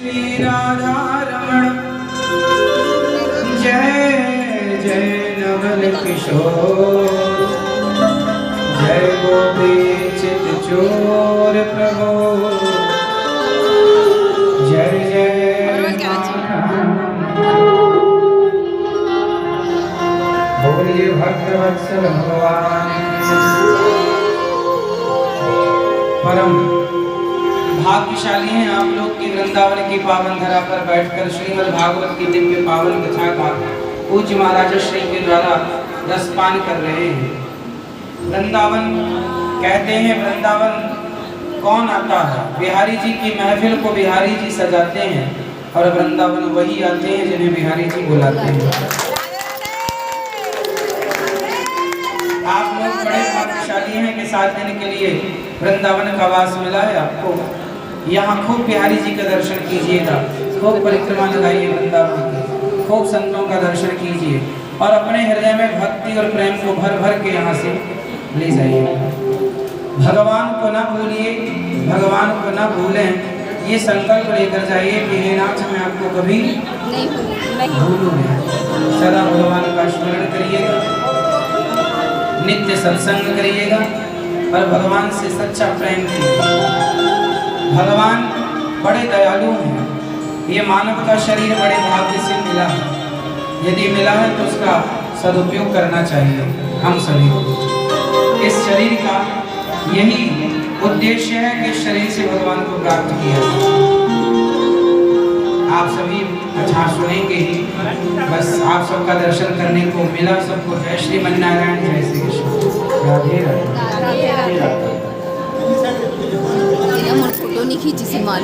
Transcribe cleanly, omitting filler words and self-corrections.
श्री राधा रमण जय जय नवल किशोर जय गोपी चित चोर प्रभु जय जय बोलिए भक्तवत्सल भगवान परम भाग्यशाली हैं आप लोग की वृंदावन की पावन धरा पर बैठकर श्रीमद् भागवत की दिव्य पावन कथा का पूज्य महाराज श्री के द्वारा रसपान कर रहे हैं। वृंदावन कहते हैं, वृंदावन कौन आता है? बिहारी जी की महफिल को बिहारी जी सजाते हैं और वृंदावन वही आते हैं जिन्हें बिहारी जी बुलाते हैं। आप लोग बड़े भाग्यशाली हैं कि 7 दिन के लिए वृंदावन का वास मिला है आपको। यहाँ खूब बिहारी जी का दर्शन कीजिएगा, खूब परिक्रमा लगाइए वृंदावन की, खूब संतों का दर्शन कीजिए और अपने हृदय में भक्ति और प्रेम को भर भर के यहाँ से ले जाइए। भगवान को न भूलिए, भगवान को न भूलें, ये संकल्प लेकर जाइए कि हे नाथ मैं आपको कभी नहीं भूलूंगा। सदा भगवान का स्मरण करिएगा, नित्य सत्संग करिएगा और भगवान से सच्चा प्रेम कीजिए। भगवान बड़े दयालु हैं। ये मानव का शरीर बड़े भाग्य से मिला है, यदि मिला है तो उसका सदुपयोग करना चाहिए हम सभी को। इस शरीर का यही उद्देश्य है कि इस शरीर से भगवान को प्राप्त किया जाए। आप सभी अच्छा सुनेंगे ही, बस आप सबका दर्शन करने को मिला सबको। जय श्रीमन नारायण, जय श्री कृष्ण, राधे राधे। फोटो नहीं खींची सी मालूम।